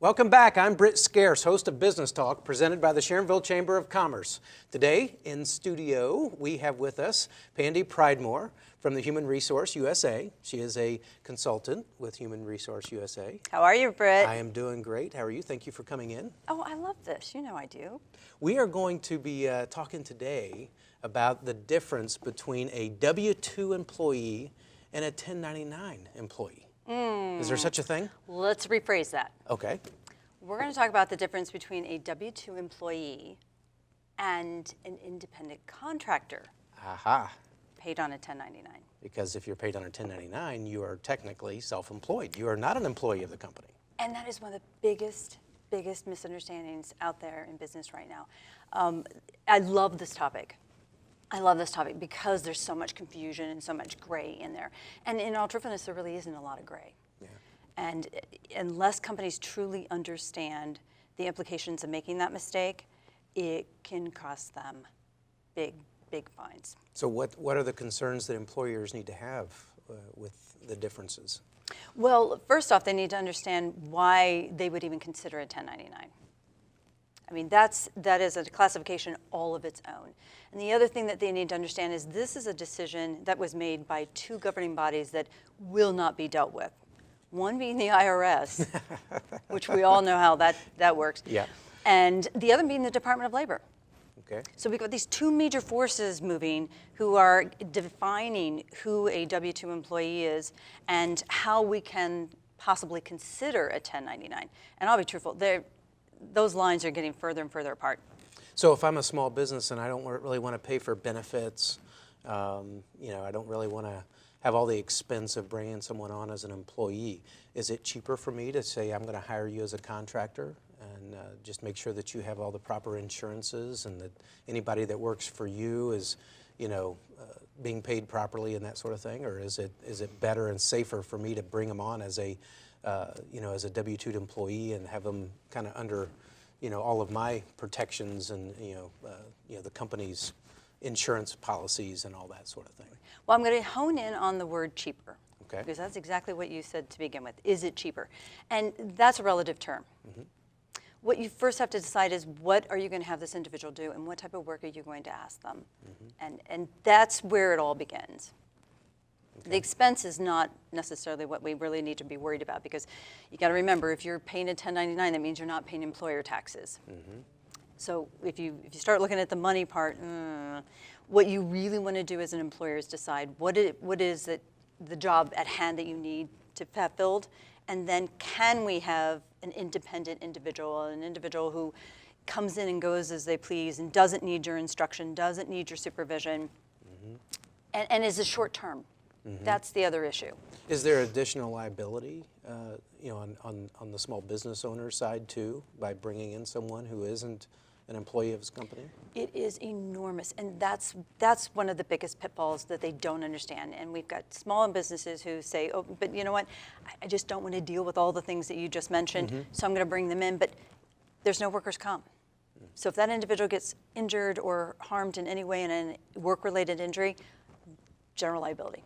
Welcome back. I'm Britt Scarce, host of Business Talk, presented by the Sharonville Chamber of Commerce. Today in studio, we have with us Pandy Pridemore from the Human Resource USA. She is a consultant with Human Resource USA. How are you, Britt? I am doing great. How are you? Thank you for coming in. Oh, I love this. You know I do. We are going to be talking today about the difference between a W-2 employee and a 1099 employee. Is there such a thing? Let's rephrase that. Okay. We're going to talk about the difference between a W-2 employee and an independent contractor Aha. paid on a 1099. Because if you're paid on a 1099, you are technically self-employed. You are not an employee of the company. And that is one of the biggest misunderstandings out there in business right now. I love this topic. I love this topic because there's so much confusion and so much gray in there. And in all truthfulness, there really isn't a lot of gray. Yeah. And unless companies truly understand the implications of making that mistake, it can cost them big fines. So what are the concerns that employers need to have with the differences? Well, first off, they need to understand why they would even consider a 1099. I mean, that is a classification all of its own. And the other thing that they need to understand is this is a decision that was made by two governing bodies that will not be dealt with. One being the IRS, which we all know how that works. Yeah. And the other being the Department of Labor. Okay. So we've got these two major forces moving who are defining who a W-2 employee is and how we can possibly consider a 1099. And I'll be truthful, those lines are getting further and further apart. So if I'm a small business and I don't really want to pay for benefits, I don't really want to have all the expense of bringing someone on as an employee, is it cheaper for me to say I'm going to hire you as a contractor and just make sure that you have all the proper insurances and that anybody that works for you is, being paid properly and that sort of thing? Or is it better and safer for me to bring them on as a as a W-2 employee and have them kind of under, all of my protections and, the company's insurance policies and all that sort of thing? Well, I'm going to hone in on the word cheaper. Okay. Because that's exactly what you said to begin with. Is it cheaper? And that's a relative term. Mm-hmm. What you first have to decide is what are you going to have this individual do and what type of work are you going to ask them? Mm-hmm. And that's where it all begins. Okay. The expense is not necessarily what we really need to be worried about because you got to remember if you're paying a 1099, that means you're not paying employer taxes. Mm-hmm. So if you start looking at the money part, what you really want to do as an employer is decide what is the job at hand that you need to have filled, and then can we have an independent individual, an individual who comes in and goes as they please and doesn't need your instruction, doesn't need your supervision, mm-hmm. and is a short term. Mm-hmm. That's the other issue. Is there additional liability, on the small business owner side too, by bringing in someone who isn't an employee of his company? It is enormous, and that's one of the biggest pitfalls that they don't understand. And we've got small businesses who say, "Oh, but you know what? I just don't want to deal with all the things that you just mentioned, mm-hmm. so I'm going to bring them in." But there's no workers' comp. Mm-hmm. So if that individual gets injured or harmed in any way in a work-related injury, general liability.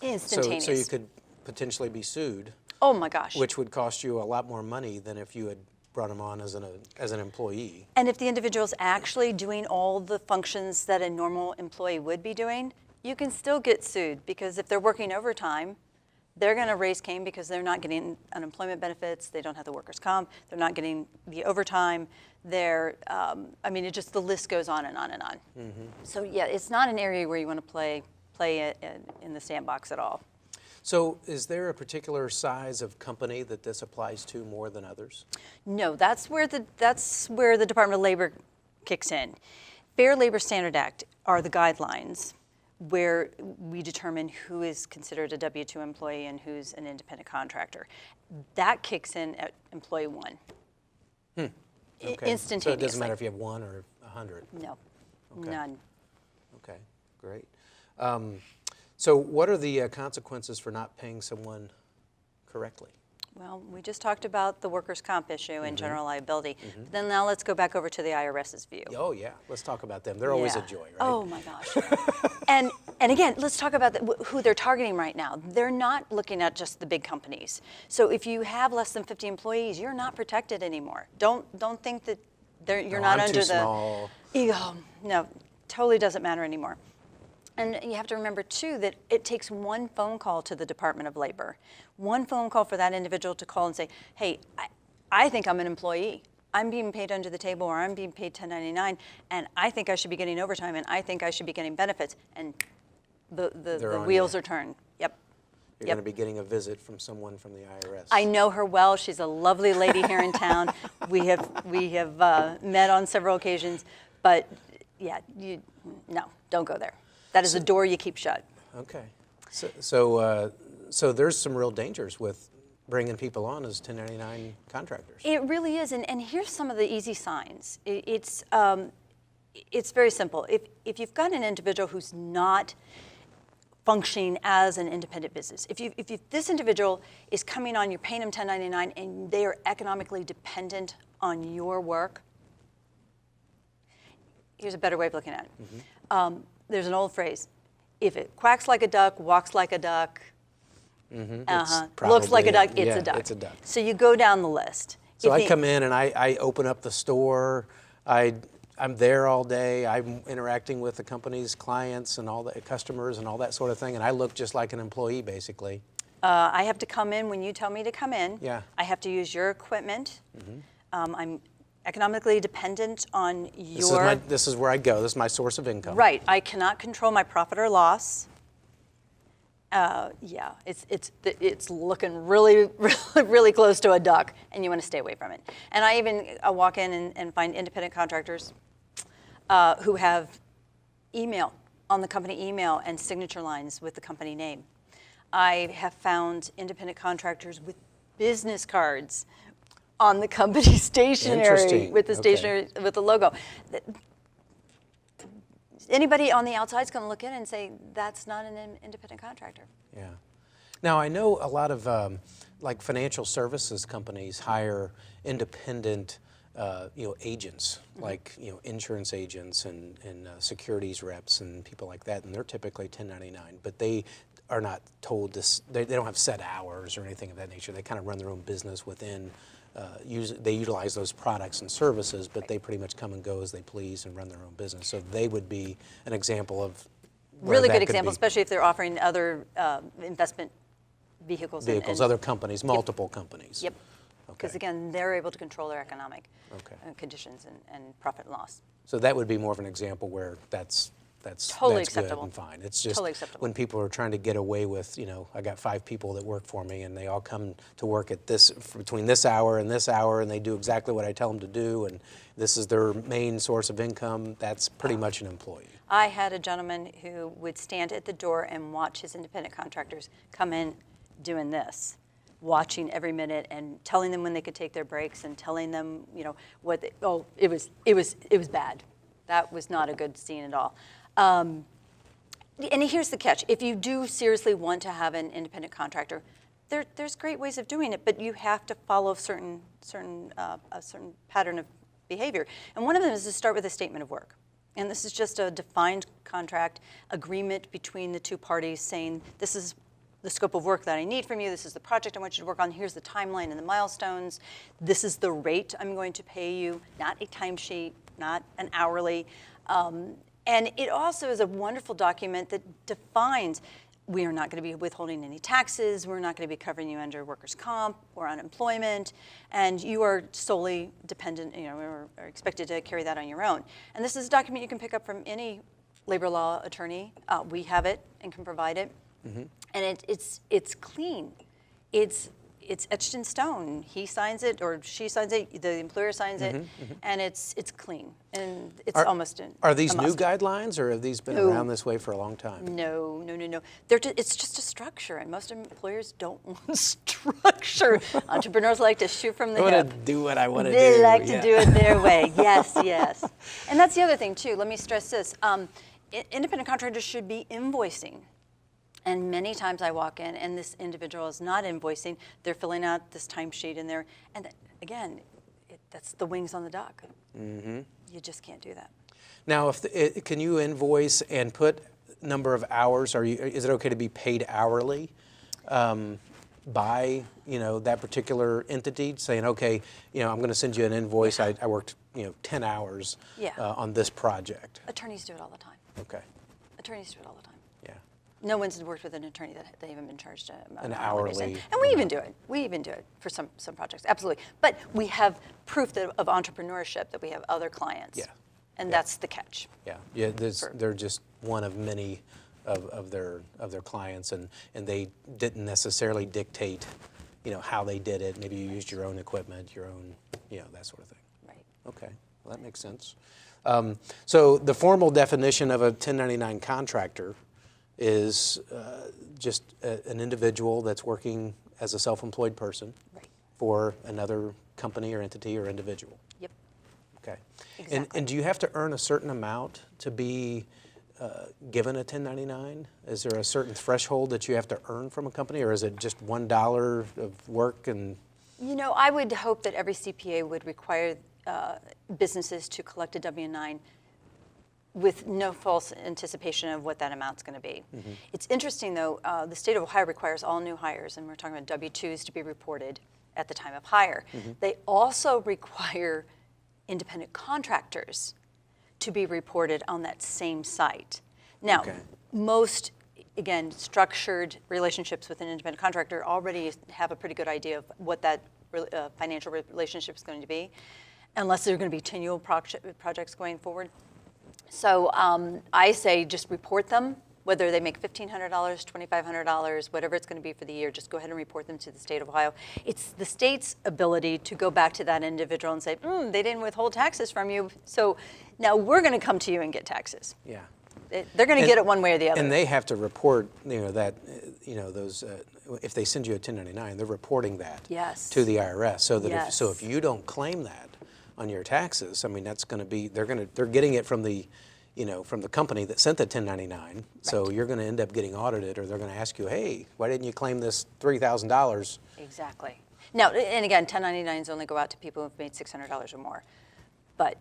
Instantaneous. So you could potentially be sued. Oh my gosh. Which would cost you a lot more money than if you had brought them on as an employee. And if the individual's actually doing all the functions that a normal employee would be doing, you can still get sued because if they're working overtime, they're going to raise Cain because they're not getting unemployment benefits, they don't have the workers' comp, they're not getting the overtime, the list goes on and on and on. Mm-hmm. So yeah, it's not an area where you want to play in the sandbox at all. So is there a particular size of company that this applies to more than others? No, that's where the Department of Labor kicks in. Fair Labor Standard Act are the guidelines where we determine who is considered a W-2 employee and who's an independent contractor. That kicks in at employee one. Okay. Instantaneously. So it doesn't matter if you have 1 or 100? No, okay. None. Okay, great. So what are the consequences for not paying someone correctly? Well, we just talked about the workers' comp issue and general liability. But then now let's go back over to the IRS's view. Oh yeah, let's talk about them. They're always a Yeah. joy, right? Oh my gosh. and again, let's talk about who they're targeting right now. They're not looking at just the big companies. So if you have less than 50 employees, you're not protected anymore. Don't think that you're not I'm under too the small. ego. No, totally doesn't matter anymore. And you have to remember, too, that it takes one phone call to the Department of Labor, one phone call for that individual to call and say, hey, I think I'm an employee. I'm being paid under the table, or I'm being paid 1099, and I think I should be getting overtime, and I think I should be getting benefits. And the wheels are turned. Yep. You're going to be getting a visit from someone from the IRS. I know her well. She's a lovely lady here in town. We have met on several occasions, but yeah, no, don't go there. That is a door you keep shut. Okay. So there's some real dangers with bringing people on as 1099 contractors. It really is, and here's some of the easy signs. It's very simple. If you've got an individual who's not functioning as an independent business, if this individual is coming on, you're paying them 1099, and they are economically dependent on your work, here's a better way of looking at it. There's an old phrase: if it quacks like a duck, walks like a duck, looks like a duck, it's a duck. It's a duck. So you go down the list. So I come in and I open up the store. I'm there all day. I'm interacting with the company's clients and all the customers and all that sort of thing, and I look just like an employee, basically. I have to come in when you tell me to come in. Yeah. I have to use your equipment. I'm economically dependent on your... This is where I go. This is my source of income. Right. I cannot control my profit or loss. Yeah, it's looking really, really, really close to a duck, and you want to stay away from it. And I even walk in and find independent contractors who have email on the company email and signature lines with the company name. I have found independent contractors with business cards on the company stationery with the stationery with the logo. Anybody on the outside is going to look in and say, that's not an independent contractor. Yeah. Now, I know a lot of like financial services companies hire independent agents, like insurance agents and securities reps and people like that, and they're typically 1099, but they are not told this, they don't have set hours or anything of that nature. They kind of run their own business within, they utilize those products and services, but they pretty much come and go as they please and run their own business. So they would be an example of really good example, especially if they're offering other investment vehicles. Other companies, multiple companies. Yep. Because again, they're able to control their economic conditions and profit and loss. So that would be more of an example where that's totally that's acceptable. Good and fine. It's just totally acceptable. When people are trying to get away with, I got 5 people that work for me, and they all come to work at between this hour, and they do exactly what I tell them to do, and this is their main source of income. That's pretty much an employee. I had a gentleman who would stand at the door and watch his independent contractors come in doing this, watching every minute and telling them when they could take their breaks and telling them, it was bad. That was not a good scene at all. And here's the catch. If you do seriously want to have an independent contractor, there's great ways of doing it, but you have to follow a certain pattern of behavior. And one of them is to start with a statement of work. And this is just a defined contract agreement between the two parties saying, this is the scope of work that I need from you, this is the project I want you to work on, here's the timeline and the milestones, this is the rate I'm going to pay you, not a timesheet, not an hourly. And it also is a wonderful document that defines we are not going to be withholding any taxes, we're not going to be covering you under workers' comp or unemployment, and you are solely dependent, or are expected to carry that on your own. And this is a document you can pick up from any labor law attorney. We have it and can provide it. And it's clean. It's etched in stone. He signs it or she signs it, the employer signs it, and it's clean. And it's almost Are these new guidelines, or have these been around this way for a long time? No. It's just a structure, and most employers don't want structure. Entrepreneurs like to shoot from the hip. I want to do what I want to do. They like to do it their way. Yes. And that's the other thing, too. Let me stress this. Independent contractors should be invoicing. And many times I walk in and this individual is not invoicing, they're filling out this timesheet in there. And again, that's the wings on the duck. Mm-hmm. You just can't do that. Now, can you invoice and put number of hours? Is it okay to be paid hourly by that particular entity, saying, okay, I'm going to send you an invoice. I worked 10 hours on this project. Attorneys do it all the time. Okay. Attorneys do it all the time. Yeah. No one's worked with an attorney that they haven't been charged an hourly basis. And we even do it. We even do it for some projects, absolutely. But we have proof of entrepreneurship that we have other clients. Yeah. And that's the catch. Yeah. They're just one of many of their clients, and they didn't necessarily dictate, how they did it. Maybe you used your own equipment, your own, that sort of thing. Right. Okay, well, that makes sense. So the formal definition of a 1099 contractor is just an individual that's working as a self-employed person for another company or entity or individual. Yep. Okay. Exactly. And do you have to earn a certain amount to be given a 1099? Is there a certain threshold that you have to earn from a company, or is it just $1 of work? And I would hope that every CPA would require businesses to collect a W-9 with no false anticipation of what that amount's going to be. Mm-hmm. It's interesting, though, the state of Ohio requires all new hires, and we're talking about W-2s to be reported at the time of hire. Mm-hmm. They also require independent contractors to be reported on that same site. Now, most, again, structured relationships with an independent contractor already have a pretty good idea of what that financial relationship is going to be, unless there are going to be continual projects going forward. So I say just report them, whether they make $1,500, $2,500, whatever it's going to be for the year, just go ahead and report them to the state of Ohio. It's the state's ability to go back to that individual and say, they didn't withhold taxes from you, so now we're going to come to you and get taxes. Yeah. They're going to get it one way or the other. And they have to report, those, if they send you a 1099, they're reporting that to the IRS. So that if you don't claim that on your taxes, I mean, that's going to be, they're getting it from the, from the company that sent the 1099. Right. So you're going to end up getting audited, or they're going to ask you, hey, why didn't you claim this $3,000? Exactly. Now, and again, 1099s only go out to people who've made $600 or more. But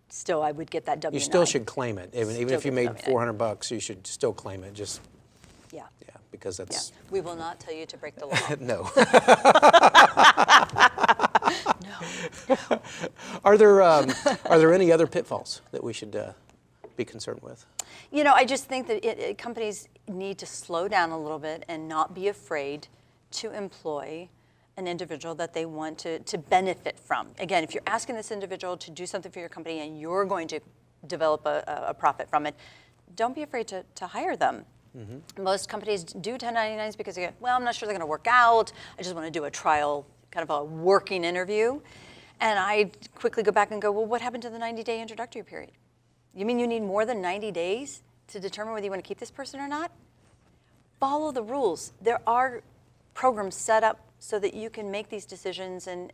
still, I would get that W-9. You still should claim it. Even if you made $400, you should still claim it. Just because that's. Yeah. We will not tell you to break the law. No. No. Are there any other pitfalls that we should be concerned with? I just think that companies need to slow down a little bit and not be afraid to employ an individual that they want to benefit from. Again, if you're asking this individual to do something for your company and you're going to develop a profit from it, don't be afraid to hire them. Mm-hmm. Most companies do 1099s because they go, well, I'm not sure they're going to work out. I just want to do a trial, kind of a working interview. And I quickly go back and go, well, what happened to the 90-day introductory period? You mean you need more than 90 days to determine whether you want to keep this person or not? Follow the rules. There are programs set up so that you can make these decisions, and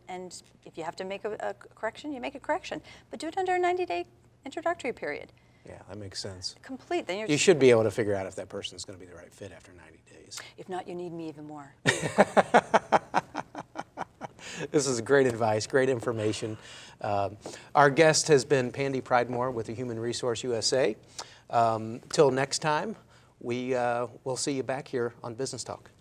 if you have to make a correction, you make a correction. But do it under a 90-day introductory period. Yeah, that makes sense. Complete. Then you should be able to figure out if that person's going to be the right fit after 90 days. If not, you need me even more. This is great advice, great information. Our guest has been Pandy Pridemore with the Human Resource USA. Till next time, we'll see you back here on Business Talk.